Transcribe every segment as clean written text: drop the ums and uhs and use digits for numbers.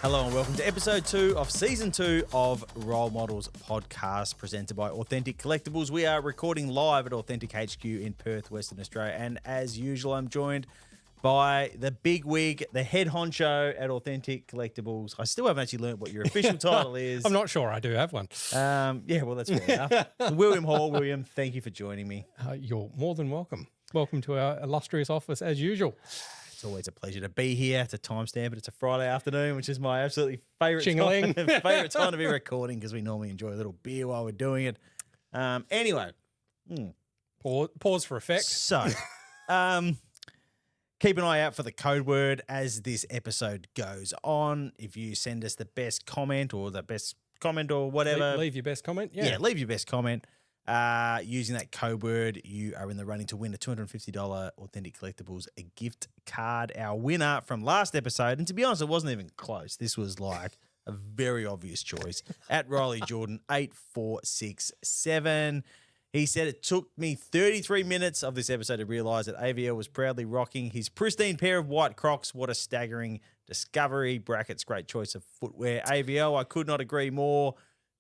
Hello and welcome to episode 2 of season 2 of Role Models podcast presented by Authentic Collectables. We are recording live at Authentic HQ in Perth, Western Australia. And as usual, I'm joined by the big wig, the head honcho at Authentic Collectables. I still haven't actually learned what your official title is. I'm not sure I do have one. Yeah, well, that's fair enough. William Hall. William, thank you for joining me. You're more than welcome. Welcome to our illustrious office as usual. It's always a pleasure to be here. It's a timestamp, but it's a Friday afternoon, which is my absolutely favourite time to be recording because we normally enjoy a little beer while we're doing it. Anyway. Pause for effect. So, keep an eye out for the code word as this episode goes on. If you send us the best comment or whatever. Leave your best comment. Yeah, leave your best comment. Using that code word, you are in the running to win a $250 Authentic Collectables a gift card. Our winner from last episode, and to be honest, it wasn't even close. This was like a very obvious choice. At Riley Jordan 8467. He said it took me 33 minutes of this episode to realise that AVL was proudly rocking his pristine pair of white Crocs. What a staggering discovery. Brackets, great choice of footwear. AVL, I could not agree more.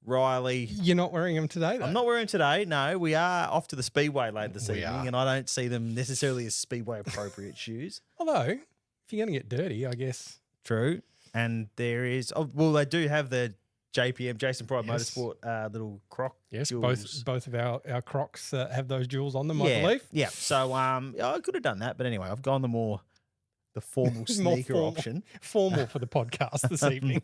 Riley. You're not wearing them today, though? I'm not wearing them today, no. We are off to the Speedway later this evening, and I don't see them necessarily as Speedway-appropriate shoes. Although, if you're going to get dirty, I guess. True. And there is... they do have the JPM, Jason Pride Motorsport little Croc jewels. Both of our Crocs have those jewels on them, I believe. Yeah, so I could have done that, but anyway, I've gone the formal sneaker option. Formal for the podcast this evening.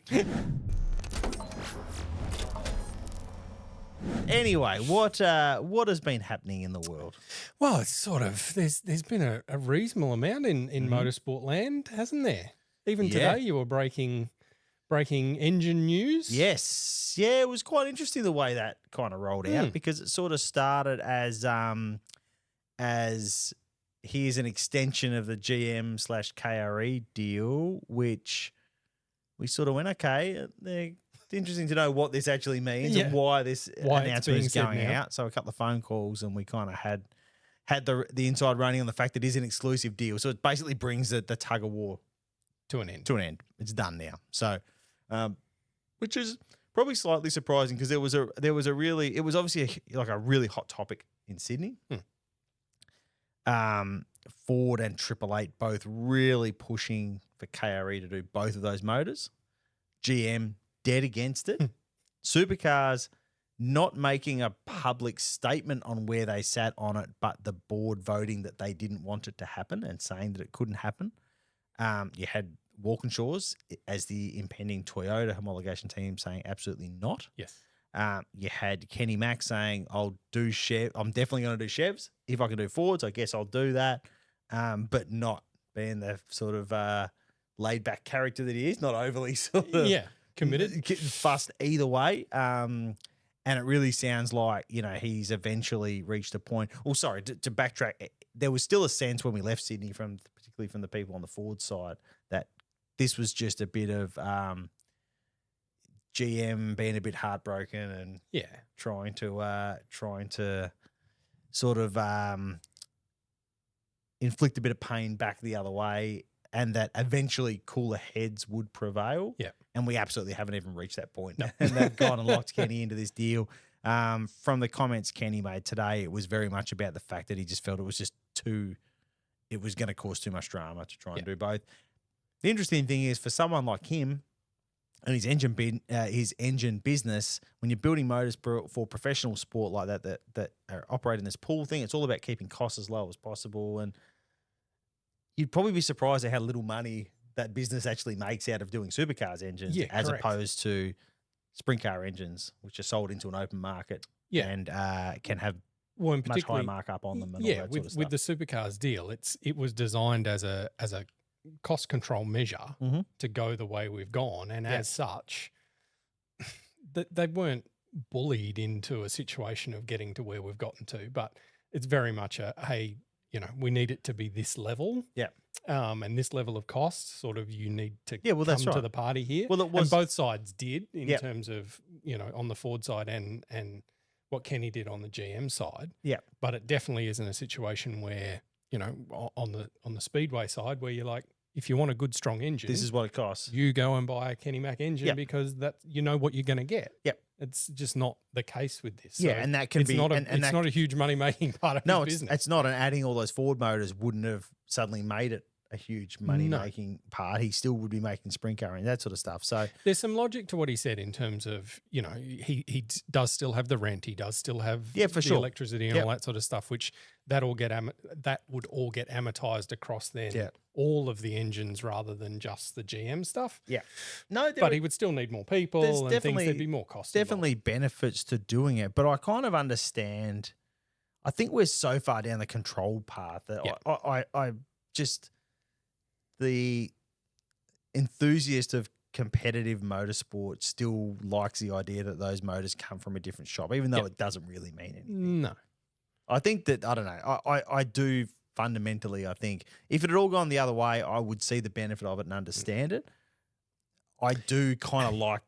Anyway, what has been happening in the world? Well, it's sort of there's been a reasonable amount in motorsport land, hasn't there? Even today, you were breaking engine news. Yes, yeah, it was quite interesting the way that kind of rolled out because it sort of started as here's an extension of the GM/KRE deal, which we sort of went, okay, it's interesting to know what this actually means and why this announcement is going out. So a couple of phone calls and we kind of had the inside running on the fact that it is an exclusive deal. So it basically brings the tug of war to an end. It's done now. So, which is probably slightly surprising because it was obviously a really hot topic in Sydney. Ford and 888 both really pushing for KRE to do both of those motors. GM dead against it. Supercars not making a public statement on where they sat on it, but the board voting that they didn't want it to happen and saying that it couldn't happen. You had Walkinshaws as the impending Toyota homologation team saying absolutely not. Yes. You had Kenny Mack saying, I'll do Chev. I'm definitely going to do Chevs. If I can do Fords, I guess I'll do that. But not being the sort of laid back character that he is, not overly sort of committed, fussed either way. And it really sounds like, he's eventually reached a point. Oh, sorry, to backtrack, there was still a sense when we left Sydney, particularly from the people on the Ford side, that this was just a bit of GM being a bit heartbroken and trying to sort of inflict a bit of pain back the other way, and that eventually cooler heads would prevail. Yeah. And we absolutely haven't even reached that point. No. And they've gone and locked Kenny into this deal. From the comments Kenny made today, it was very much about the fact that he just felt it was going to cause too much drama to try and do both. The interesting thing is for someone like him and his engine business, when you're building motors for professional sport like that are operating this pool thing, it's all about keeping costs as low as possible. And you'd probably be surprised at how little money that business actually makes out of doing supercars engines as opposed to sprint car engines, which are sold into an open market and can have much higher markup on them. And all that sort of stuff. With the supercars deal, it was designed as a cost control measure to go the way we've gone, and as such, they weren't bullied into a situation of getting to where we've gotten to. But it's very much we need it to be this level. Yeah. And this level of cost, sort of, you need to come to the party here. Well, and both sides did in terms of, on the Ford side and what Kenny did on the GM side. Yeah. But it definitely isn't a situation where, on the Speedway side where you're like, if you want a good, strong engine, this is what it costs. You go and buy a Kenny Mac engine because that you know what you're going to get. Yep. It's just not the case with this. Yeah, so and that can be not a, and it's that, not a huge money making part of his business. It's not. And adding all those Ford motors wouldn't have suddenly made it a huge money making part. He still would be making sprint car and that sort of stuff. So there's some logic to what he said in terms of, you know, he does still have the rent, he does still have the electricity and all that sort of stuff, which that would all get amortized across then all of the engines rather than just the GM stuff. Yeah. No, but he would still need more people and things, there'd be more costs. Definitely benefits to doing it, but I kind of understand. I think we're so far down the control path that I just the enthusiast of competitive motorsport still likes the idea that those motors come from a different shop, even though it doesn't really mean anything. No. I think that, I don't know, I do fundamentally, I think if it had all gone the other way, I would see the benefit of it and understand it. I do kind of like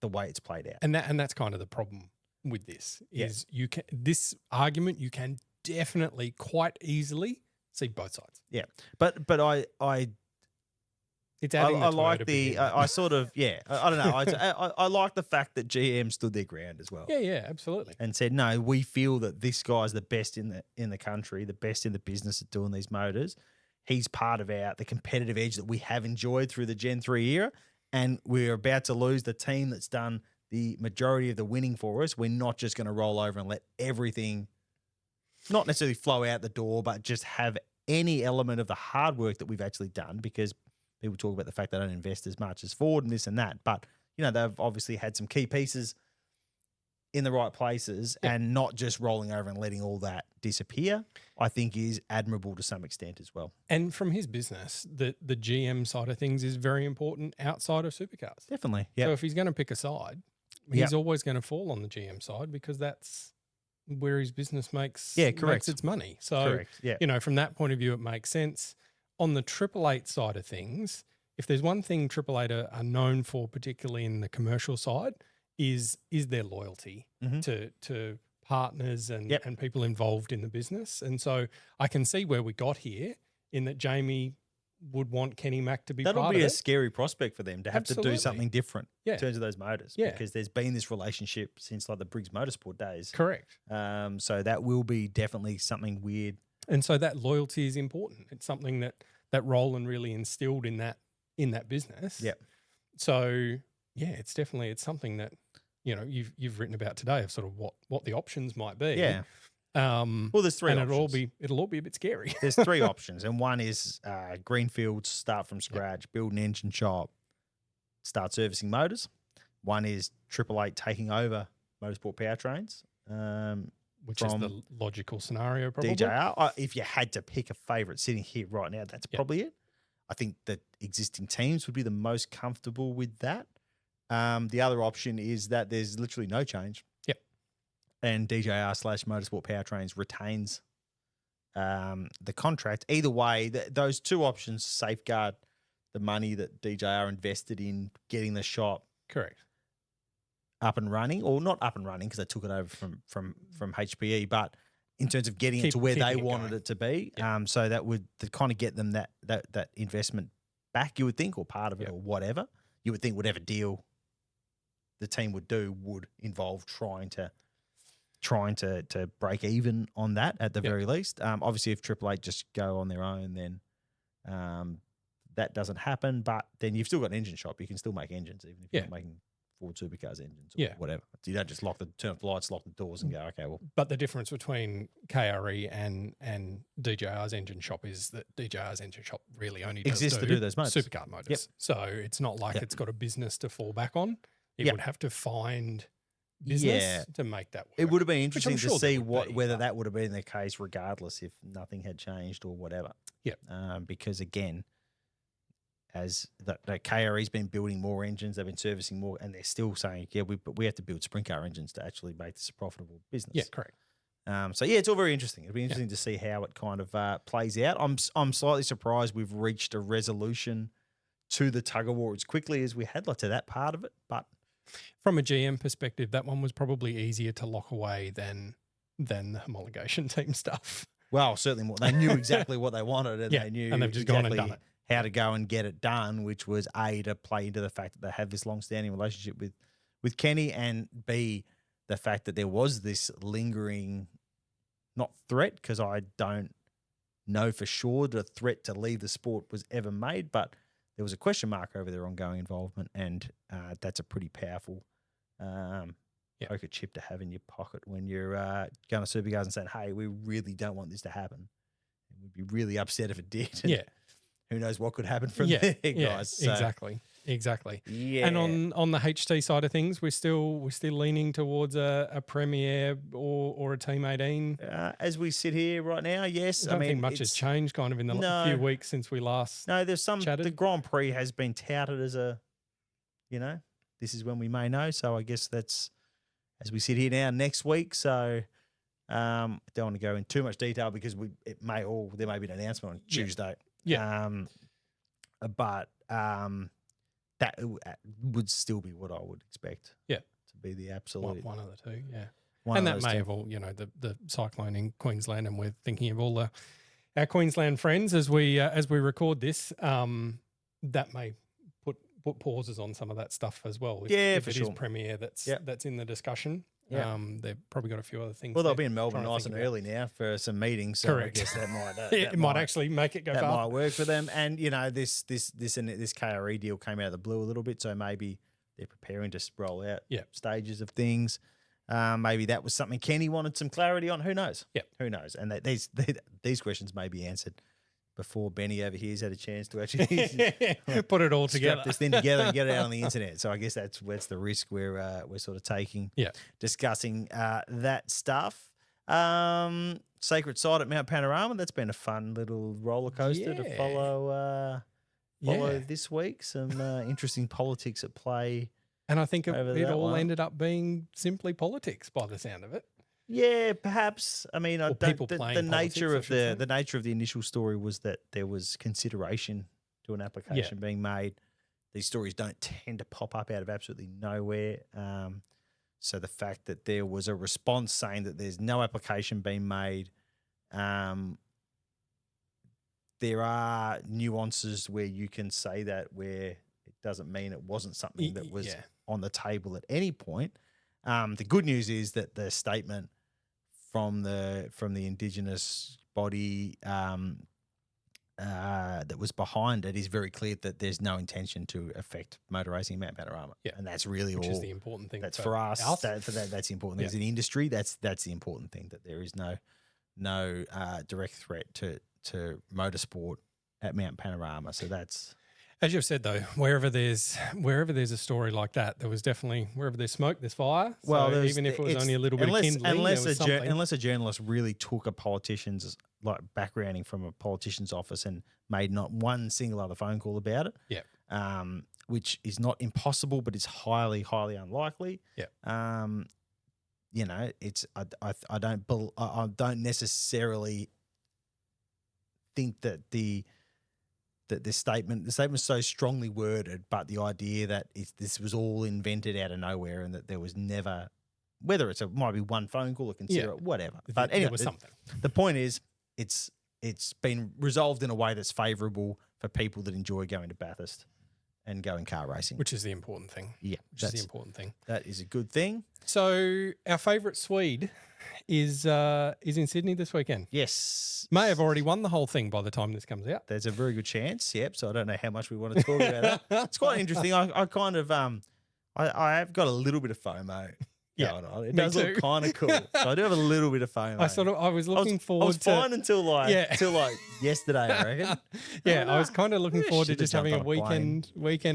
the way it's played out. And that's kind of the problem with this is this argument you can definitely quite easily see both sides. Yeah. But I it's adding I like the I sort of I don't know. I like the fact that GM stood their ground as well. Yeah, absolutely. And said, no, we feel that this guy's the best in the country, the best in the business at doing these motors. He's part of the competitive edge that we have enjoyed through the Gen 3 era, and we're about to lose the team that's done the majority of the winning for us. We're not just going to roll over and let everything not necessarily flow out the door, but just have any element of the hard work that we've actually done, because people talk about the fact they don't invest as much as Ford and this and that. But, you know, they've obviously had some key pieces in the right places and not just rolling over and letting all that disappear, I think is admirable to some extent as well. And from his business, the GM side of things is very important outside of supercars. Definitely. Yeah. So if he's going to pick a side, he's always going to fall on the GM side because that's where his business makes its money. So, you know, from that point of view, it makes sense. On the 888 side of things, if there's one thing 888 are known for, particularly in the commercial side, is their loyalty to partners and people involved in the business. And so I can see where we got here in that Jamie would want Kenny Mac to be part of it. That'll be a scary prospect for them to have to do something different in terms of those motors because there's been this relationship since like the Briggs Motorsport days. Correct. So that will be definitely something weird. And so that loyalty is important. It's something that Roland really instilled in that business. Yeah. So it's something that, you know, you've written about today of sort of what the options might be. Yeah. Well, there's three options. It'll all be a bit scary. There's three options, and one is greenfield, start from scratch, build an engine shop, start servicing motors. One is 888 taking over Motorsport Powertrains, which is the logical scenario, probably. DJR. If you had to pick a favourite sitting here right now, that's probably it. I think that existing teams would be the most comfortable with that. The other option is that there's literally no change. Yep. And DJR/Motorsport Powertrains retains the contract. Either way, those two options safeguard the money that DJR invested in getting the shop up and running, or not up and running because they took it over from HPE, but in terms of getting it to where they wanted it to be. Yep. So that would kind of get them that investment back, you would think, or part of it or whatever. You would think whatever deal the team would do would involve trying to break even on that at the very least. Obviously, if 888 just go on their own, then that doesn't happen. But then you've still got an engine shop. You can still make engines, even if you're not making Ford Supercars engines or whatever. So you don't just turn off the lights, lock the doors and go, okay, well. But the difference between KRE and DJR's engine shop is that DJR's engine shop really only exists to do those motors. Supercar motors. Yep. So it's not like it's got a business to fall back on. It would have to find business to make that work. It would have been interesting to see whether that would have been the case regardless if nothing had changed or whatever. Yeah. Because again, as the KRE's been building more engines, they've been servicing more, and they're still saying, we have to build sprint car engines to actually make this a profitable business. Yeah, correct. So it's all very interesting. It'll be interesting to see how it kind of plays out. I'm slightly surprised we've reached a resolution to the tug of war as quickly as we had, to that part of it. But from a GM perspective, that one was probably easier to lock away than the homologation team stuff. Well, certainly more. They knew exactly what they wanted, and they knew and they've just exactly gone and done it. How to go and get it done, which was A, to play into the fact that they had this long-standing relationship with Kenny, and B, the fact that there was this lingering, not threat, because I don't know for sure the threat to leave the sport was ever made, but there was a question mark over their ongoing involvement, and that's a pretty powerful poker chip to have in your pocket when you're going to Supercars and saying, hey, we really don't want this to happen. And we'd be really upset if it did. And who knows what could happen from there, guys. So, exactly. Yeah. And on the HT side of things, we're still leaning towards a Premier or a Team 18. As we sit here right now, yes. I think much has changed kind of in the few weeks since we last there's some chatted. The Grand Prix has been touted as a, this is when we may know. So I guess that's as we sit here now next week. So don't want to go in too much detail because there may be an announcement on Tuesday. Yeah. But that would still be what I would expect. Yeah. To be the absolute one of the two. Yeah. And that may have all, the cyclone in Queensland, and we're thinking of all our Queensland friends as we record this. That may put pauses on some of that stuff as well. If it is Premier that's in the discussion. Yeah. They've probably got a few other things. Well, they'll be in Melbourne nice and early now for some meetings. So correct. I guess that might it might actually make it go fast. That might work for them. And this KRE deal came out of the blue a little bit, so maybe they're preparing to roll out stages of things. Maybe that was something Kenny wanted some clarity on. Who knows? Yeah, who knows? And these questions may be answered before Benny over here's had a chance to actually put it all together, strap this thing together and get it out on the internet. So I guess that's the risk we're sort of taking. Yeah, discussing that stuff. Sacred Site at Mount Panorama. That's been a fun little roller coaster to follow this week. Some interesting politics at play, and I think it all ended up being simply politics by the sound of it. Yeah, perhaps. I mean, the nature of the nature of the initial story was that there was consideration to an application being made. These stories don't tend to pop up out of absolutely nowhere. So the fact that there was a response saying that there's no application being made, there are nuances where you can say that where it doesn't mean it wasn't something that was on the table at any point. The good news is that the statement from the Indigenous body that was behind it is very clear that there's no intention to affect motor racing in Mount Panorama. Yeah. And that's really which is the important thing. That's for us. That's the important thing. As an industry, that's the important thing, that there is no direct threat to motorsport at Mount Panorama. So that's... As you've said, though, wherever there's a story like that, there was definitely, wherever there's smoke, there's fire. Well, so even if it was only a little bit of kindling, unless a journalist really took a politician's backgrounding from a politician's office and made not one single other phone call about it, which is not impossible, but it's highly, highly unlikely. Yeah. It's I don't necessarily think that the statement's so strongly worded, but the idea that this was all invented out of nowhere and that there was never, whether it might be one phone call or consider it, whatever. But anyway, it was something. The point is, it's been resolved in a way that's favourable for people that enjoy going to Bathurst and going car racing, which is the important thing. Yeah, which is the important thing. That is a good thing. So our favourite Swede is in Sydney this weekend. Yes. May have already won the whole thing by the time this comes out. There's a very good chance, yep. So I don't know how much we want to talk about that. It's quite interesting. I kind of I have got a little bit of FOMO going on. It does look kind of cool. So I do have a little bit of FOMO. I was looking forward I was fine until yesterday, I reckon. I was kind of looking forward to just having a weekend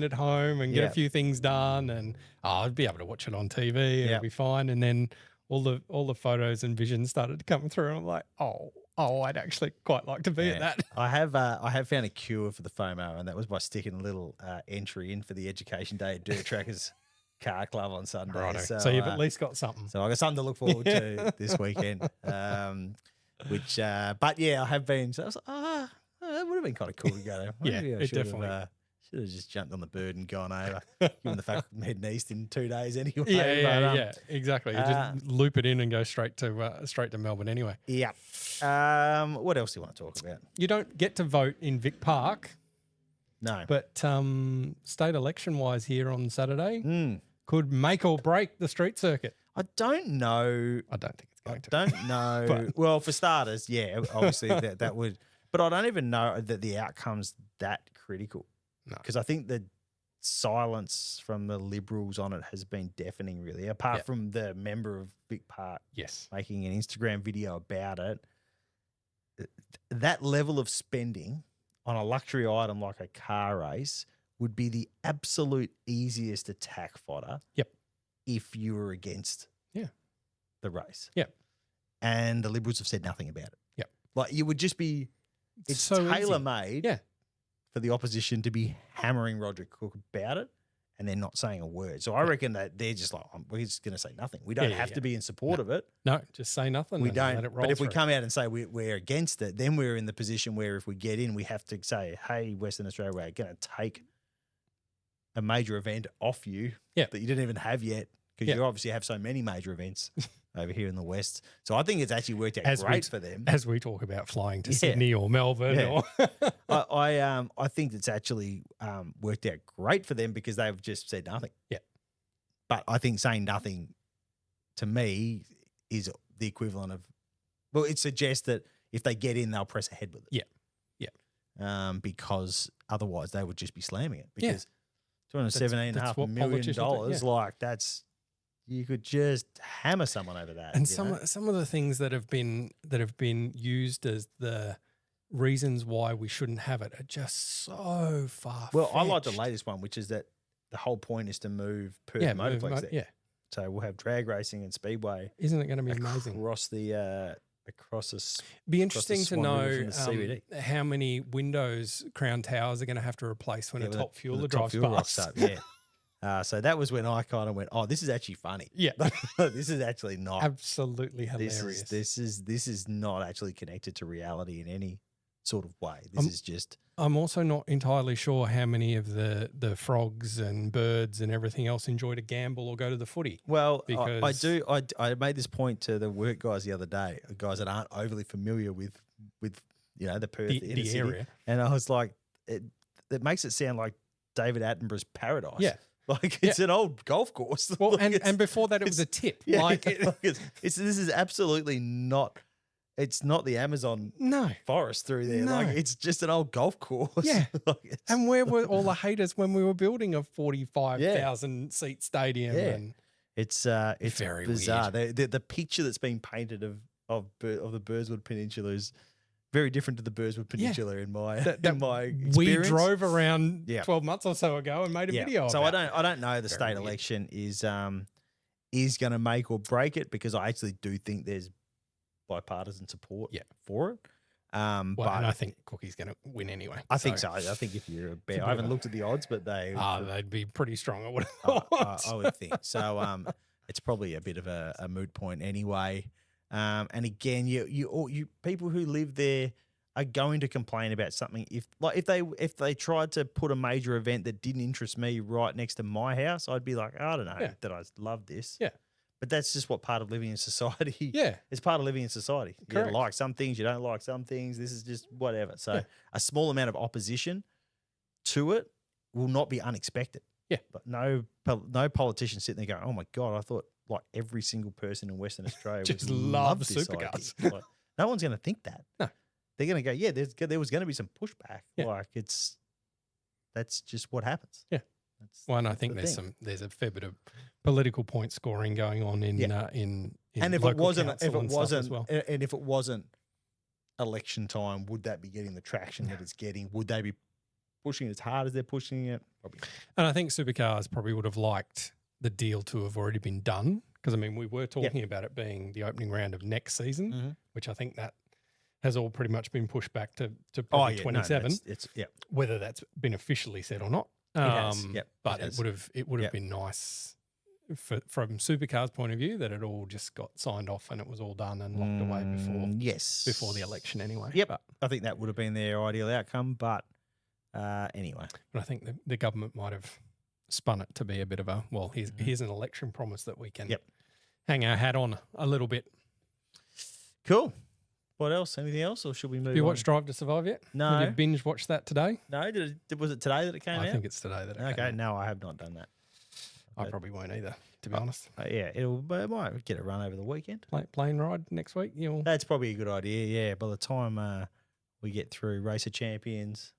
at home and get a few things done, and I'd be able to watch it on TV and it'll be fine. And then all the photos and visions started to come through, and I'm like, oh, I'd actually quite like to be at that. I have found a cure for the FOMO, and that was by sticking a little entry in for the Education Day at Dirt Trackers Car Club on Sunday. Righto. So you've at least got something. So I got something to look forward to this weekend. But I have been. So I was like, that would have been kind of cool to go. It definitely. Should have just jumped on the bird and gone over, given the fact I'm heading east in 2 days anyway. Yeah, exactly. You just loop it in and go straight to Melbourne anyway. Yeah. What else do you want to talk about? You don't get to vote in Vic Park. No. But state election-wise here on Saturday could make or break the street circuit. I don't know. I don't think it's going to. Don't know. Well, for starters, yeah, obviously that would. But I don't even know that the outcome's that critical. No. Because I think the silence from the Liberals on it has been deafening, really, apart from the member of Vic Park making an Instagram video about it. That level of spending on a luxury item like a car race would be the absolute easiest attack fodder if you were against the race. And the Liberals have said nothing about it. Like, you would just be, it's so tailor-made for the opposition to be hammering Roger Cook about it, and they're not saying a word. So I reckon that they're just like, we're just going to say nothing. We don't have to be in support of it. No, just say nothing. We don't. Let it roll but if we through. come out and say we're against it, then we're in the position where if we get in, we have to say, hey, Western Australia, we're going to take a major event off you that you didn't even have yet, because you obviously have so many major events over here in the West. So I think it's actually worked out great for them. As we talk about flying to Sydney or Melbourne. Or I think it's actually worked out great for them because they've just said nothing. But I think saying nothing to me is the equivalent of, well, it suggests that if they get in, they'll press ahead with it. Because otherwise they would just be slamming it. Because $217.5 million, like that's, you could just hammer someone over that. And some of the things that have been used as the reasons why we shouldn't have it are just so far. Well, I like the latest one, which is that the whole point is to move Perth Motorplex there. So we'll have drag racing and speedway. Isn't it going to be amazing? Across us. Be interesting to know how many windows Crown Towers are going to have to replace when a top fueler drives past. Up, so that was when I kind of went, oh, this is actually funny. This is actually not absolutely hilarious. This is not actually connected to reality in any sort of way. This is just. I'm also not entirely sure how many of the frogs and birds and everything else enjoy to gamble or go to the footy. Well, because I made this point to the work guys the other day, guys that aren't overly familiar with the Perth inner city area, and I was like, it makes it sound like David Attenborough's paradise. Yeah. Like it's an old golf course. Well, and before that, it was a tip. This is absolutely not. It's not the Amazon forest through there. Like it's just an old golf course. Yeah. And where were all the haters when we were building a 45,000 seat stadium? And it's very bizarre. weird. The picture that's been painted of the Burswood Peninsula is very different to the Burswood Peninsula in my experience. We drove around 12 months or so ago and made a video. So I don't know the state election is going to make or break it, because I actually do think there's bipartisan support for it. And I think Cookie's going to win anyway. I think so. I think if you're a bear, I haven't looked at the odds, but they'd be pretty strong. I would think so. It's probably a bit of a moot point anyway. And again, you people who live there are going to complain about something if they tried to put a major event that didn't interest me right next to my house. I'd be like, I don't know that I love this. But that's just what part of living in society. It's part of living in society. Correct. You like some things, you don't like some things. This is just whatever. So a small amount of opposition to it will not be unexpected. But no politician sitting there going, oh my God, I thought like every single person in Western Australia just would love supercars. Like, no one's going to think that. No. They're going to go, there was going to be some pushback. Like that's just what happens. And I think there's a fair bit of political point scoring going on in and if it wasn't election time, would that be getting the traction that it's getting? Would they be pushing it as hard as they're pushing it? Probably. And I think supercars probably would have liked the deal to have already been done, because I mean we were talking about it being the opening round of next season, which I think that has all pretty much been pushed back to probably 27. Whether that's been officially said or not. But it would have been nice from Supercars' point of view that it all just got signed off and it was all done and locked away before the election anyway. But I think that would have been their ideal outcome, but anyway. But I think the government might have spun it to be a bit of a, well, here's an election promise that we can hang our hat on a little bit. Cool. What else? Anything else, or should we move on? Have you watched Drive to Survive yet? No. Have you binge watched that today? No. Was it today that it came out? I think it's today that it came out. Okay, no, I have not done that. I probably won't either, to be honest. Yeah, it might get a run over the weekend. Plane ride next week. That's probably a good idea. Yeah, by the time we get through Race of Champions,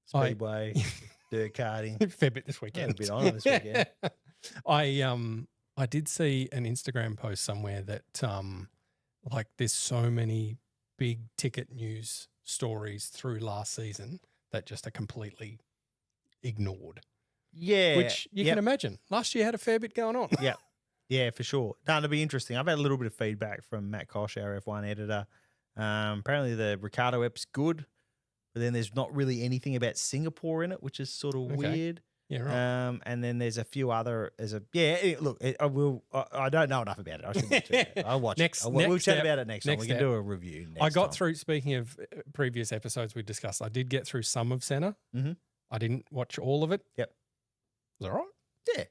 Speedway, dirt karting, fair bit this weekend. A bit on this weekend. I did see an Instagram post somewhere that like there's so many big ticket news stories through last season that just are completely ignored. Yeah. Which you can imagine. Last year had a fair bit going on. Yeah. Yeah, for sure. No, it'll be interesting. I've had a little bit of feedback from Matt Kosh, our F1 editor. Apparently the Ricardo ep's good, but then there's not really anything about Singapore in it, which is sort of weird. Yeah, right. And then there's a few other. I don't know enough about it. I shouldn't. I'll watch it. We'll chat about it next time. We can do a review. I got through. Speaking of previous episodes we discussed, I did get through some of Senna. Mm-hmm. I didn't watch all of it. Yep. Was it all right? Yeah.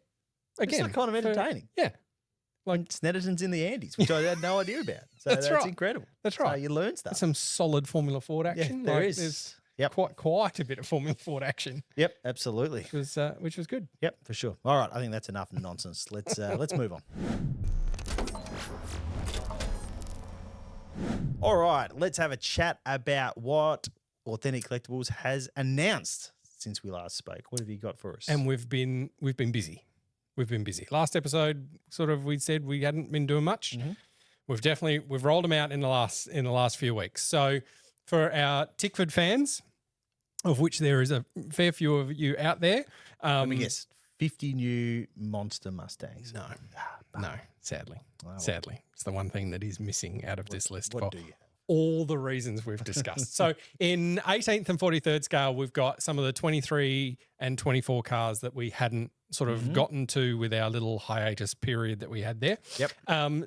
Again, it's kind of entertaining. Yeah. Like Snetterton's in the Andes, which I had no idea about. So that's right. Incredible. That's right. So you learn stuff. There's some solid Formula Ford action. Yeah, there is. There's quite a bit of Formula Ford action. Yep, absolutely. Which was good. Yep, for sure. All right, I think that's enough nonsense. Let's move on. All right, let's have a chat about what Authentic Collectables has announced since we last spoke. What have you got for us? And we've been busy. We've been busy. Last episode, we said we hadn't been doing much. Mm-hmm. We've rolled them out in the last few weeks. So for our Tickford fans, of which there is a fair few of you out there, let me guess, 50 new Monster Mustangs. No, sadly, it's the one thing that is missing out of this list. What do you have? All the reasons we've discussed. So in 18th and 43rd scale, we've got some of the 23 and 24 cars that we hadn't sort of gotten to with our little hiatus period that we had there. Yep.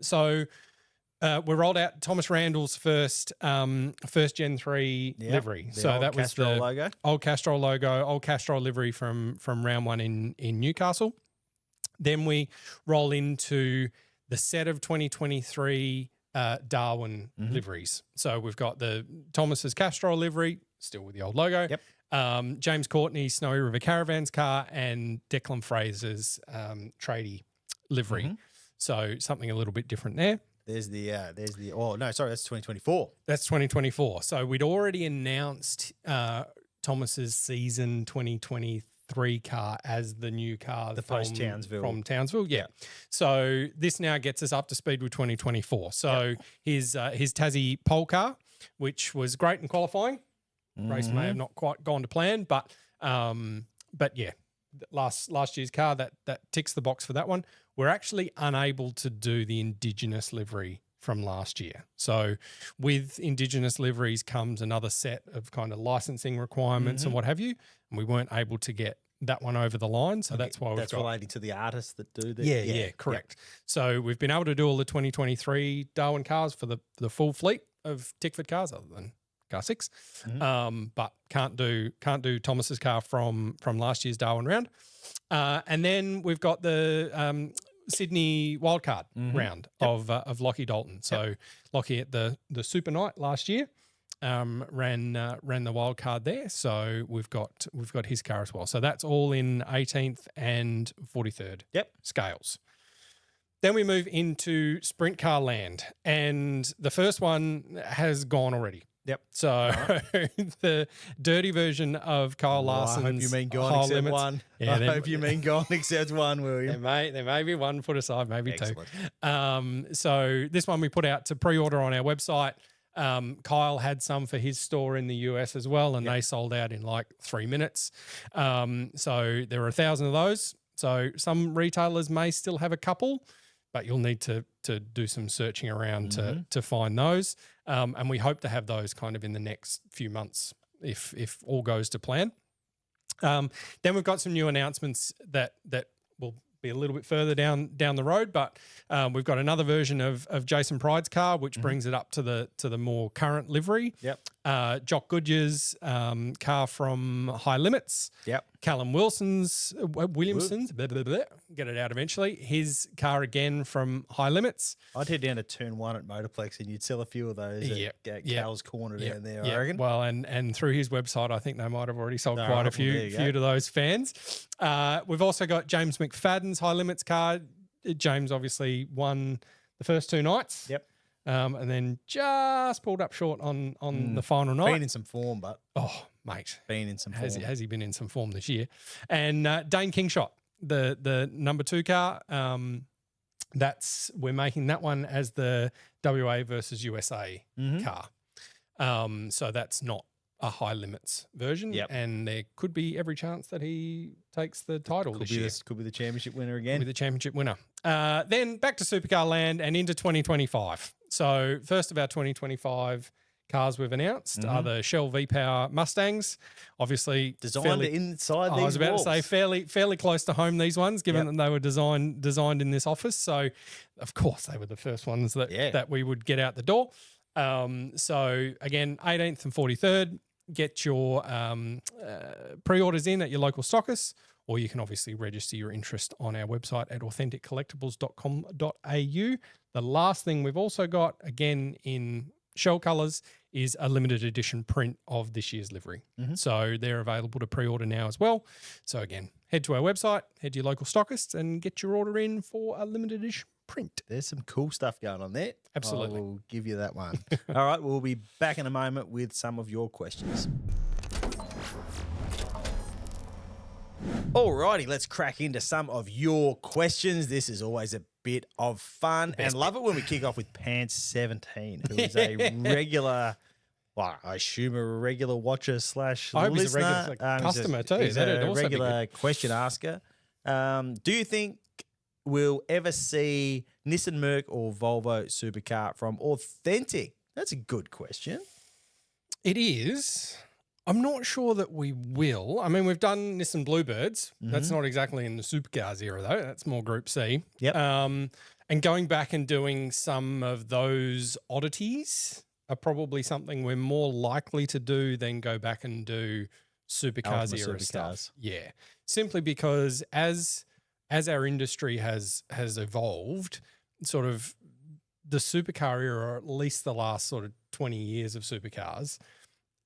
So we rolled out Thomas Randall's first Gen 3 livery. So that was the logo. Old Castrol logo, old Castrol livery from round one in Newcastle. Then we roll into the set of 2023 Darwin liveries. So we've got the Thomas's Castrol livery, still with the old logo. Yep. James Courtney's Snowy River Caravans car and Declan Fraser's tradie livery. So something a little bit different there. That's 2024. That's 2024. So we'd already announced Thomas's season 2023 car as the new car from Townsville. Yeah. So this now gets us up to speed with 2024. So his Tassie pole car, which was great in qualifying. Race may have not quite gone to plan, but yeah, last year's car that ticks the box for that one. We're actually unable to do the Indigenous livery from last year. So with Indigenous liveries comes another set of kind of licensing requirements and what have you, and we weren't able to get that one over the line. So that's why that's relating to the artists that do that. Yeah, correct. So we've been able to do all the 2023 Darwin cars for the full fleet of Tickford cars, other than car 6, but can't do Thomas's car from last year's Darwin round. And then we've got the Sydney wildcard round of Lockie Dalton. So Lockie at the Super Night last year ran the wild card there. So we've got his car as well. So that's all in 18th and 43rd scales. Then we move into sprint car land, and the first one has gone already. Yep. So the dirty version of Kyle Larson's. I hope you mean gone except limits. one. Yeah, I hope you mean gone except one, William. There may be one put aside, maybe Excellent. two. So this one we put out to pre-order on our website. Kyle had some for his store in the US as well, and they sold out in like 3 minutes. So there are 1,000 of those. So some retailers may still have a couple, but you'll need to do some searching around to find those. And we hope to have those kind of in the next few months if all goes to plan. Then we've got some new announcements that will be a little bit further down the road, but we've got another version of Jason Pride's car, which brings it up to the more current livery. Yep. Jock Goodyear's car from High Limits. Yep. Callum Wilson's, Williamson's, blah, blah, blah, get it out eventually. His car again from High Limits. I'd head down to Turn 1 at Motorplex and you'd sell a few of those at Cal's Corner down there, I reckon. Well, and through his website, I think they might have already sold quite a few to those fans. We've also got James McFadden's High Limits car. James obviously won the first 2 nights. Yep. And then just pulled up short on the final night. Been in some form, but. Oh, mate. Been in some form. Has he been in some form this year? And Dane Kingshot, the number 2 car, we're making that one as the WA versus USA car. So that's not a High Limits version. Yep. And there could be every chance that he takes the title this year. Could be the championship winner again. Could be the championship winner. Then back to Supercar Land and into 2025. So first of our 2025 cars we've announced are the Shell V-Power Mustangs. Obviously designed inside these I was about walls. to say fairly close to home, these ones, given that they were designed in this office. So of course they were the first ones that we would get out the door. So again, 18th and 43rd, get your pre-orders in at your local stockists, or you can obviously register your interest on our website at authenticcollectables.com.au. The last thing we've also got, again in Shell colours, is a limited edition print of this year's livery. So they're available to pre-order now as well. So again, head to our website, head to your local stockists and get your order in for a limited edition print. There's some cool stuff going on there. Absolutely. I will give you that one. All right, we'll be back in a moment with some of your questions. Alrighty, let's crack into some of your questions. This is always a bit of fun, and love it when we kick off with Pants 17, who is a regular, well, I assume a regular watcher / listener. I hope he's a regular customer too. He's a regular question asker. Do you think we'll ever see Nissan Merc or Volvo supercar from Authentic? That's a good question. It is. I'm not sure that we will. I mean, we've done Nissan Bluebirds. That's not exactly in the supercars era, though. That's more Group C. Yep. And going back and doing some of those oddities are probably something we're more likely to do than go back and do supercars era stuff. Yeah. Simply because as our industry has evolved, sort of the supercar era, or at least the last sort of 20 years of supercars,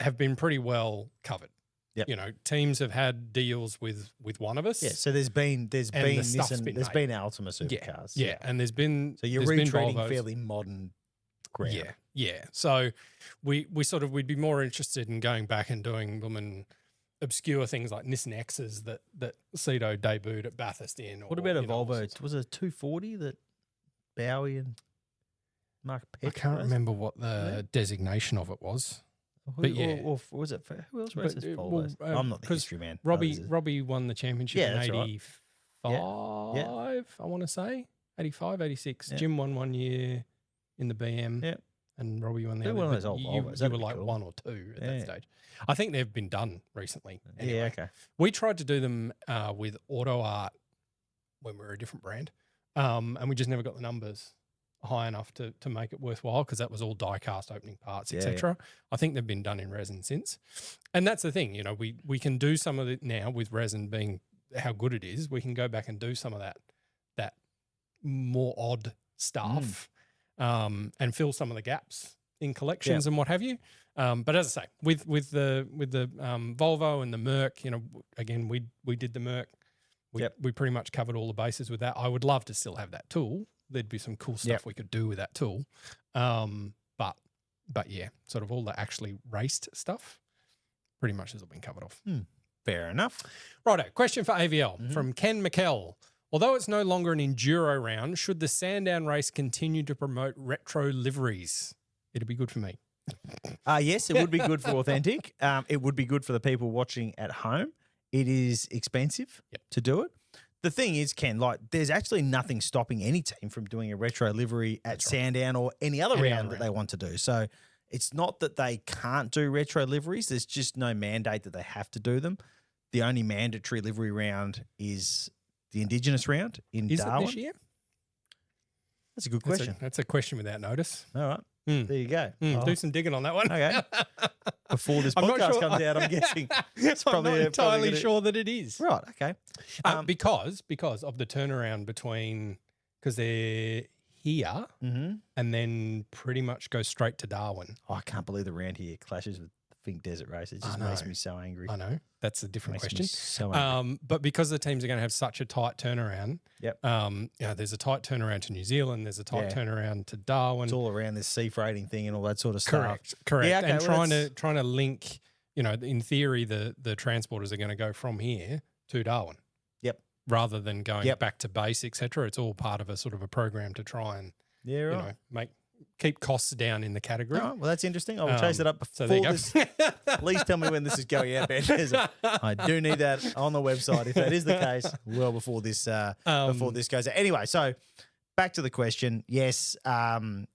have been pretty well covered. Yep. You know, teams have had deals with one of us. Yeah, so there's been Nissan, there's been Altima supercars. Yeah, and there's been you're retreading fairly modern ground. Yeah. So we'd be more interested in going back and doing them and obscure things like Nissan X's that Cito debuted at Bathurst in. What about a Volvo? Was it a 240 that Bowie and Mark Peck? I can't remember what the designation of it was. But or was it for who else races Volvos? I'm not the history man. Robbie won the championship in 85, right. I want to say. 85, 86. Yeah. Jim won 1 year in the BM. Yeah. And Robbie won the other. One of those old Volvos. You were like cool. 1 or 2 at that stage. I think they've been done recently. Anyway. Yeah, okay. We tried to do them with Auto Art when we were a different brand, and we just never got the numbers high enough to make it worthwhile because that was all die-cast opening parts, etc. I think they've been done in resin since. And that's the thing, you know, we can do some of it now with resin being how good it is. We can go back and do some of that more odd stuff and fill some of the gaps in collections and what have you. But as I say, with the Volvo and the Merc, you know, again, we did the Merc. We pretty much covered all the bases with that. I would love to still have that tool. There'd be some cool stuff we could do with that tool. But yeah, sort of all the actually raced stuff pretty much has all been covered off. Fair enough. Righto, question for AVL from Ken McKell. Although it's no longer an enduro round, should the Sandown race continue to promote retro liveries? It'd be good for me. Yes, it would be good for Authentic. It would be good for the people watching at home. It is expensive to do it. The thing is, Ken, like there's actually nothing stopping any team from doing a retro livery at Sandown or any other round that they want to do. So it's not that they can't do retro liveries. There's just no mandate that they have to do them. The only mandatory livery round is the Indigenous round in Darwin. Is it this year? That's a good question. That's a question without notice. All right. There you go. Do some digging on that one. Okay. Before this podcast comes out, I'm guessing. It's probably, I'm not entirely sure that it is. Right, okay. Because of the turnaround between, because they're here and then pretty much go straight to Darwin. Oh, I can't believe the round here clashes with the Fink Desert Race. It just makes me so angry. I know. That's a different question. So angry. But because the teams are going to have such a tight turnaround, there's a tight turnaround to New Zealand, there's a tight turnaround to Darwin. It's all around this sea freighting thing and all that sort of stuff. Correct. Yeah, okay, and trying to link, in theory, the transporters are going to go from here to Darwin. Yep. Rather than going back to base, etc. It's all part of a sort of a program to try and keep costs down in the category. Oh, well, that's interesting. I will chase it up before this. Please tell me when this is going out, Ben. I do need that on the website. If that is the case, well before this goes out. Anyway, so back to the question. Yes, I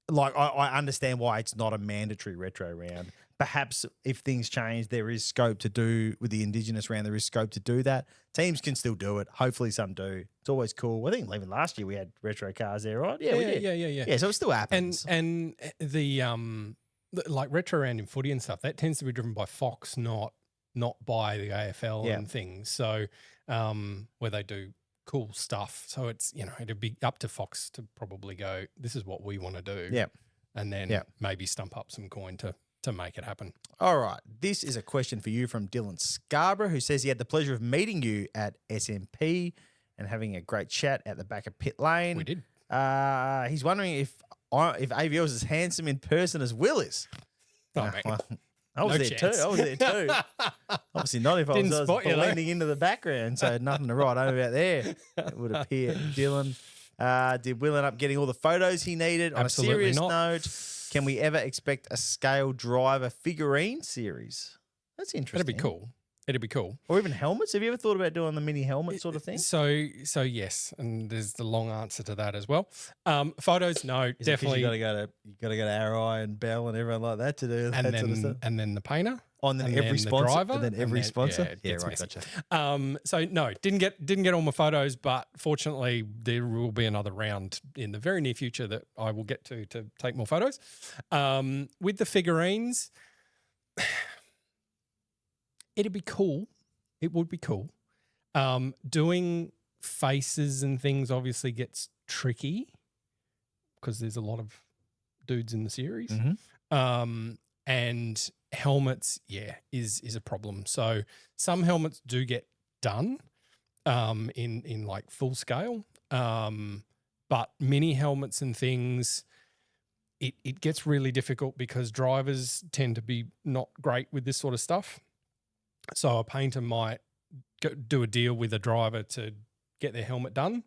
understand why it's not a mandatory retro round. Perhaps if things change, there is scope to do with the Indigenous round. There is scope to do that. Teams can still do it. Hopefully, some do. It's always cool. I think even last year we had retro cars there, right? Yeah, we did. Yeah. Yeah, so it still happens. And the like retro round in footy and stuff, that tends to be driven by Fox, not by the AFL and things. So where they do cool stuff. So it's it'd be up to Fox to probably go, this is what we want to do. Yeah, and then maybe stump up some coin to make it happen. All right. This is a question for you from Dylan Scarborough, who says he had the pleasure of meeting you at SMP and having a great chat at the back of Pit Lane. We did. He's wondering if AVL is as handsome in person as Will is. Oh, mate. Well, I was there too. Obviously not if I was blending into the background, so nothing to write home about there, it would appear. Dylan, did Will end up getting all the photos he needed? Absolutely on a serious not. note, can we ever expect a scale driver figurine series? That's interesting. It'd be cool. Or even helmets. Have you ever thought about doing the mini helmet sort of thing? So yes, and there's the long answer to that as well. Photos, no, definitely. You got to go to Arrow and Bell and everyone like that to do that sort of stuff. And then the painter. And then every sponsor. Driver, and then every sponsor. Yeah, right, messy. gotcha. So no, didn't get all my photos, but fortunately there will be another round in the very near future that I will get to take more photos. With the figurines, it'd be cool. It would be cool. Doing faces and things obviously gets tricky because there's a lot of dudes in the series. Mm-hmm. And helmets, is a problem. So some helmets do get done in like full scale, but mini helmets and things, it gets really difficult because drivers tend to be not great with this sort of stuff. So a painter might do a deal with a driver to get their helmet done,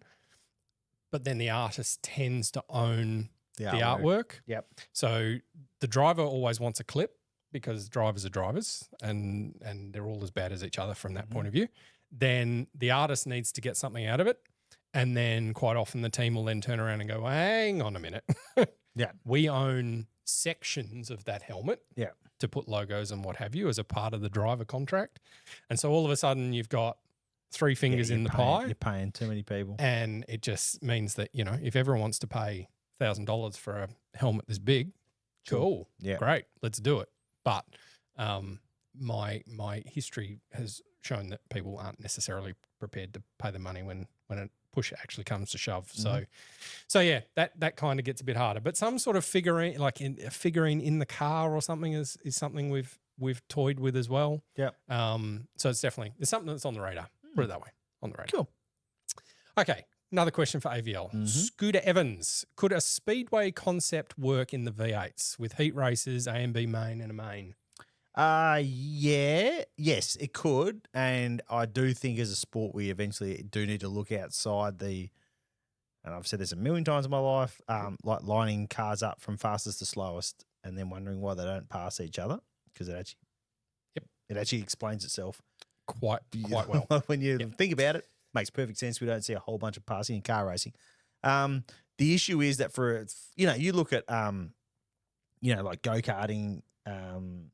but then the artist tends to own the artwork. Yep. So the driver always wants a clip because drivers are drivers and they're all as bad as each other from that point of view. Then the artist needs to get something out of it. And then quite often the team will then turn around and go, hang on a minute. Yeah. We own sections of that helmet. Yeah. To put logos and what have you as a part of the driver contract. And so all of a sudden you've got three fingers in the pie. You're paying too many people. And it just means that, if everyone wants to pay $1,000 for a helmet this big, cool. Yeah. Great. Let's do it. But my history has shown that people aren't necessarily prepared to pay the money when a push actually comes to shove. So yeah, that kind of gets a bit harder. But some sort of figurine, like a figurine in the car or something, is something we've toyed with as well. Yeah. So it's something that's on the radar. Put it that way, on the radar. Cool. Okay. Another question for AVL. Scooter Evans. Could a speedway concept work in the V8s with heat races, A and B main and a main? Yes, it could. And I do think as a sport, we eventually do need to look outside and I've said this a million times in my life, like lining cars up from fastest to slowest and then wondering why they don't pass each other because it actually explains itself quite well. When you think about it. Makes perfect sense. We don't see a whole bunch of passing in car racing. The issue is that you look at, like go-karting and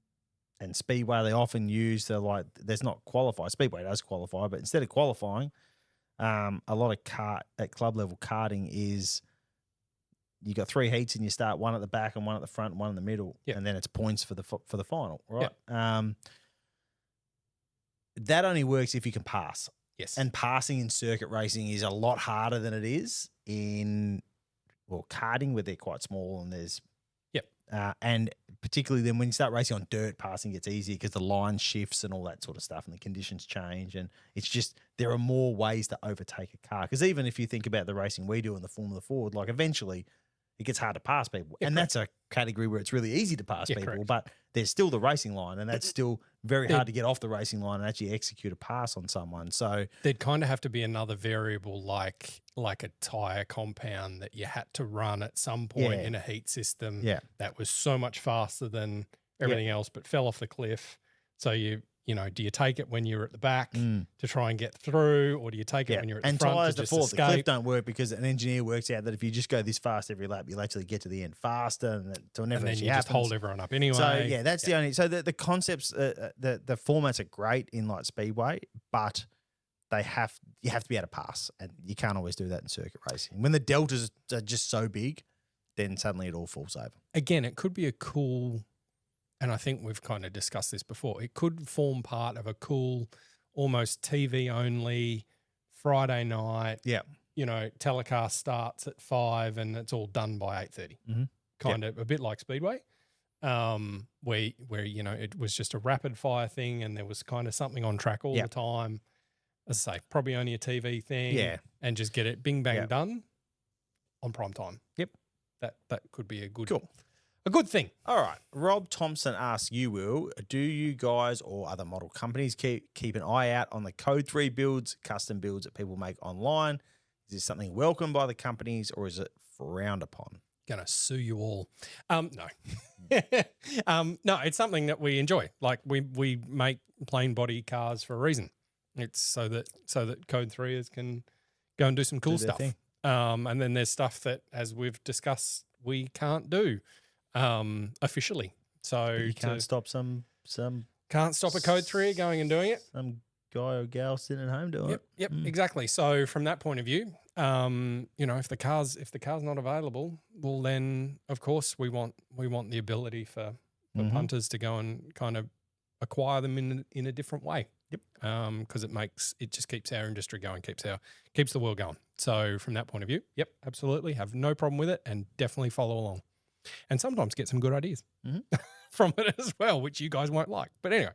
speedway, they often use there's not qualify. Speedway does qualify, but instead of qualifying, a lot of at club level karting is you got 3 heats and you start one at the back and one at the front and one in the middle, and then it's points for the final, right? That only works if you can pass. Yes. And passing in circuit racing is a lot harder than it is in karting, where they're quite small and there's and particularly then when you start racing on dirt, passing gets easier because the line shifts and all that sort of stuff and the conditions change, and it's just there are more ways to overtake a car. Because even if you think about the racing we do in the Formula Ford, like eventually it gets hard to pass people. And that's a category where it's really easy to pass people, but there's still the racing line, and that's still very hard to get off the racing line and actually execute a pass on someone. So there'd kind of have to be another variable like a tyre compound that you had to run at some point in a heat system that was so much faster than everything else, but fell off the cliff. So you know, do you take it when you're at the back to try and get through, or do you take it when you're at the front tyres to just the escape? cliff don't work because an engineer works out that if you just go this fast every lap, you'll actually get to the end faster, and never then actually you happens. just hold everyone up anyway. So that's the only. So the concepts, the formats are great in like speedway, but you have to be able to pass, and you can't always do that in circuit racing. When the deltas are just so big, then suddenly it all falls over. Again, it could be a cool. And I think we've kind of discussed this before. It could form part of a cool, almost TV-only Friday night. Yeah. You know, telecast starts at 5 and it's all done by 8:30. Kind of a bit like Speedway, where you know it was just a rapid fire thing and there was kind of something on track all the time. As I say, probably only a TV thing. Yeah. And just get it bing bang done on prime time. Yep. That could be a good. Cool. A good thing. All right. Rob Thompson asks you, Will, do you guys or other model companies keep an eye out on the Code 3 builds, custom builds that people make online? Is this something welcomed by the companies or is it frowned upon? Gonna sue you all. No. No, it's something that we enjoy. Like we make plain body cars for a reason. It's so that Code 3ers can go and do some cool stuff. And then there's stuff that, as we've discussed, we can't do. Officially, so but you can't stop some can't stop a Code 3 going and doing it. Some guy or gal sitting at home doing it. Yep, exactly. So from that point of view, you know, if the car's not available, well then of course we want the ability for punters to go and kind of acquire them in a different way. Yep. Because it just keeps our industry going, keeps the world going. So from that point of view, yep, absolutely, have no problem with it, and definitely follow along. And sometimes get some good ideas from it as well, which you guys won't like. But anyway.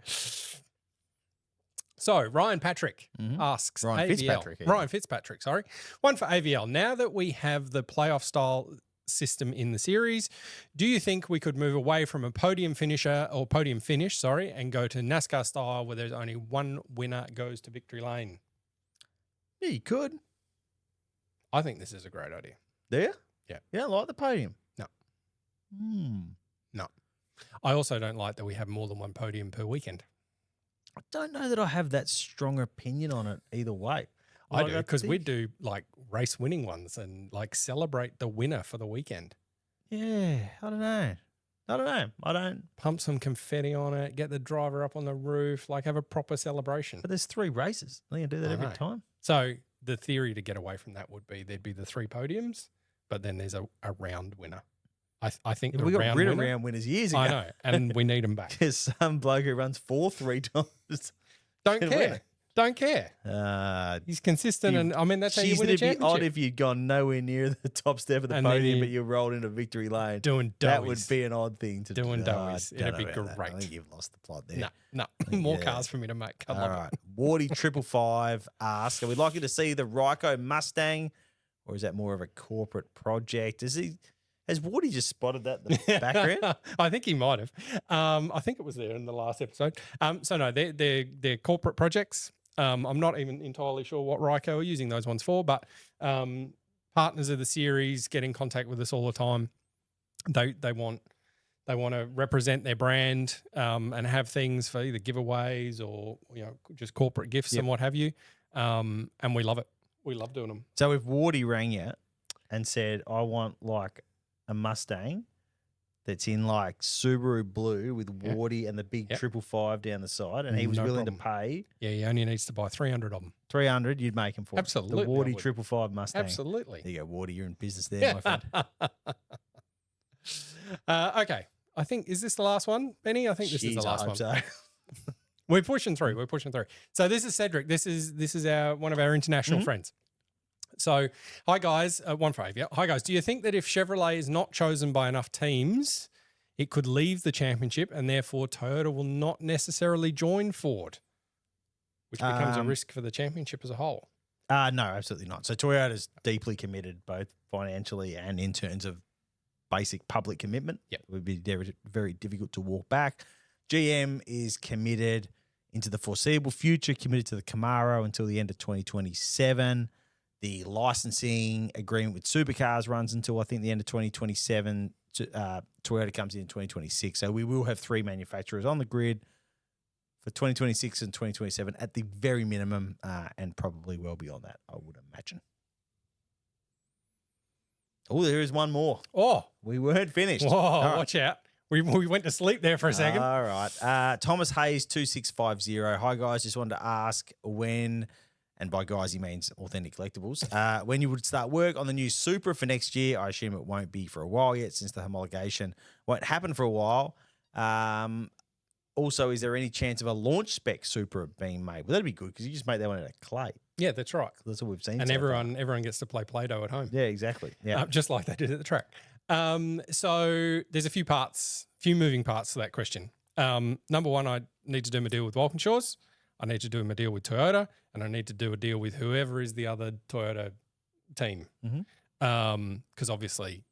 So Ryan Patrick asks Ryan Fitzpatrick, sorry. One for AVL. Now that we have the playoff style system in the series, do you think we could move away from a podium finish, and go to NASCAR style where there's only one winner goes to victory lane? Yeah, you could. I think this is a great idea. Do you? Yeah. Yeah, I like the podium. No. I also don't like that we have more than one podium per weekend. I don't know that I have that strong opinion on it either way. I do, because we do like race winning ones and like celebrate the winner for the weekend. Yeah, I don't know. I don't pump some confetti on it, get the driver up on the roof, like have a proper celebration. But there's 3 races. I think I do that every time. So the theory to get away from that would be there'd be the 3 podiums, but then there's a round winner. I think we got rid of round winners years ago. I know, and we need them back. There's some bloke who runs 3 times. Don't care. He's consistent, and I mean that's how you win a championship. It'd be odd if you'd gone nowhere near the top step of the podium, but you rolled into victory lane. Doing doughies. That would be an odd thing to do. Doing doughies. It'd be great. I think you've lost the plot there. No. More cars for me to make. All right. Wardy 555 asks, are we likely to see the Ryko Mustang, or is that more of a corporate project? Has Wardy just spotted that in the background? I think he might have. I think it was there in the last episode. So no, they're corporate projects. I'm not even entirely sure what Ryko are using those ones for, but partners of the series get in contact with us all the time. They want to represent their brand and have things for either giveaways or just corporate gifts and what have you. And we love it. We love doing them. So if Wardy rang you and said, I want like a Mustang, that's in like Subaru blue with Wardy and the big 555 down the side, and he was willing to pay. Yeah, he only needs to buy 300 of them. 300, you'd make him for absolutely. The Wardy 555 Mustang. Absolutely. There you go, Wardy. You're in business there, my friend. Okay, I think is this the last one, Benny? I think this is the last one. So. We're pushing through. So this is Cedric. This is one of our international friends. So, hi guys, one favour. Hi guys, do you think that if Chevrolet is not chosen by enough teams, it could leave the championship and therefore Toyota will not necessarily join Ford, which becomes a risk for the championship as a whole? No, absolutely not. So Toyota's deeply committed both financially and in terms of basic public commitment. It would be very, very difficult to walk back. GM is committed into the foreseeable future, committed to the Camaro until the end of 2027. The licensing agreement with supercars runs until, I think, the end of 2027. Toyota comes in 2026. So we will have 3 manufacturers on the grid for 2026 and 2027 at the very minimum, and probably well beyond that, I would imagine. Oh, there is one more. Oh. We weren't finished. Whoa, watch out. We went to sleep there for a second. All right. Thomas Hayes, 2650. Hi, guys. Just wanted to ask when... And by guys, he means Authentic Collectables. When you would start work on the new Supra for next year, I assume it won't be for a while yet since the homologation won't happen for a while. Also, is there any chance of a launch spec Supra being made? Well, that'd be good because you just make that one out of clay. Yeah, that's right. That's what we've seen. And everyone gets to play Play-Doh at home. Yeah, exactly. Yeah, just like they did at the track. So there's a few moving parts to that question. Number one, I need to do my deal with Walkinshaw's. I need to do a deal with Toyota, and I need to do a deal with whoever is the other Toyota team. Because obviously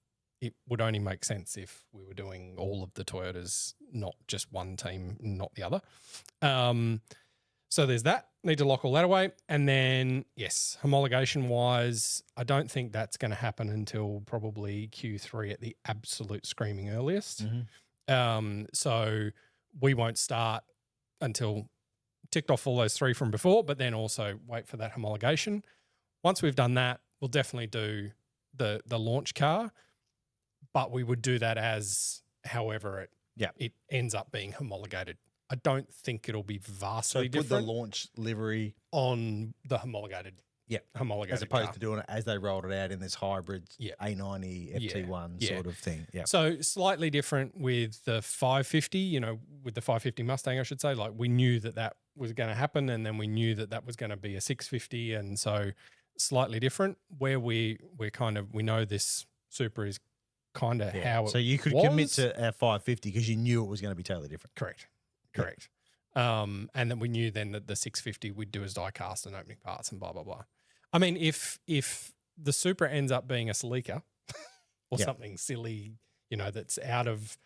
it would only make sense if we were doing all of the Toyotas, not just one team, not the other. So there's that. Need to lock all that away. And then, yes, homologation-wise, I don't think that's going to happen until probably Q3 at the absolute screaming earliest. So we won't start until ticked off all those 3 from before, but then also wait for that homologation. Once we've done that, we'll definitely do the launch car, but we would do that as however it ends up being homologated. I don't think it'll be vastly different. So put the launch livery on the homologated. Homologated as opposed car. to doing it as they rolled it out in this hybrid A90 FT1 sort of thing. So slightly different with the 550, with the 550 Mustang, I should say. Like we knew that was going to happen, and then we knew that was going to be a 650, and so slightly different. Where we know this Supra is kind of how it So you could commit to a 550 because you knew it was going to be totally different. Correct. And then we knew then that the 650 we'd do as die cast and opening parts and blah blah blah. I mean, if the Supra ends up being a Celica or something silly, that's out of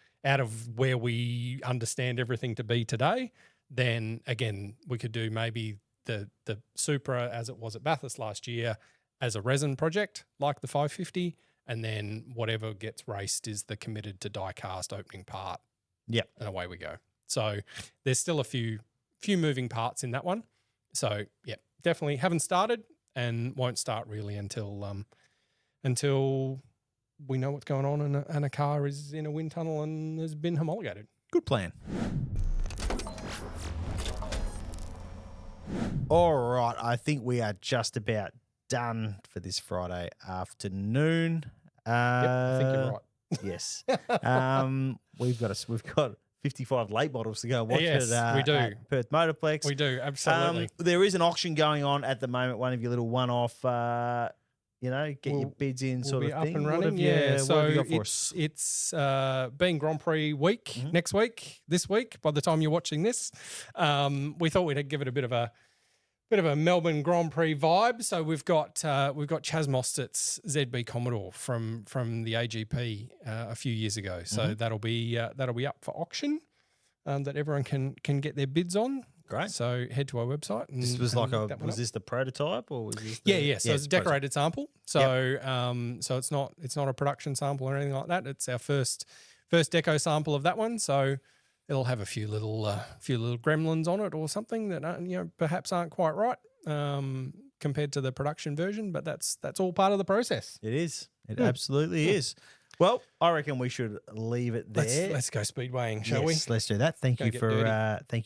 where we understand everything to be today, then again we could do maybe the Supra as it was at Bathurst last year as a resin project like the 550, and then whatever gets raced is the committed to die cast opening part. And away we go. So there's still a few moving parts in that one. So definitely haven't started and won't start really until we know what's going on and a car is in a wind tunnel and has been homologated. Good plan. All right, I think we are just about done for this Friday afternoon. I think you're right. Yes. We've got 55 late models to go watch we do. at Perth Motorplex. We do, absolutely. There is an auction going on at the moment, one of your little one-off, get your bids in sort of up thing. And running. What have you got for it's being Grand Prix week next week, this week, by the time you're watching this. We thought we'd give it a bit of a Melbourne Grand Prix vibe. So we've got Chaz Mostert's ZB Commodore from the AGP a few years ago. So that'll be up for auction, that everyone can get their bids on. Great. So head to our website. And, this was was this the prototype or was this? So it's a decorated sample. So so it's not a production sample or anything like that. It's our first deco sample of that one. So it'll have a few little gremlins on it or something that perhaps aren't quite right compared to the production version, but that's all part of the process. It is. It absolutely is. Well, I reckon we should leave it there. Let's go speedwaying, shall we? Let's do that. Thank you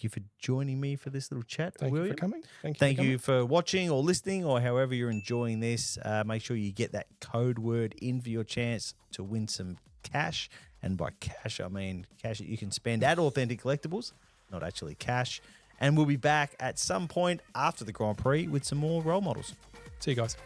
for joining me for this little chat, William. Thank you for coming. Thank you for watching or listening or however you're enjoying this. Make sure you get that code word in for your chance to win some cash. And by cash, I mean cash that you can spend at Authentic Collectables, not actually cash. And we'll be back at some point after the Grand Prix with some more role models. See you guys.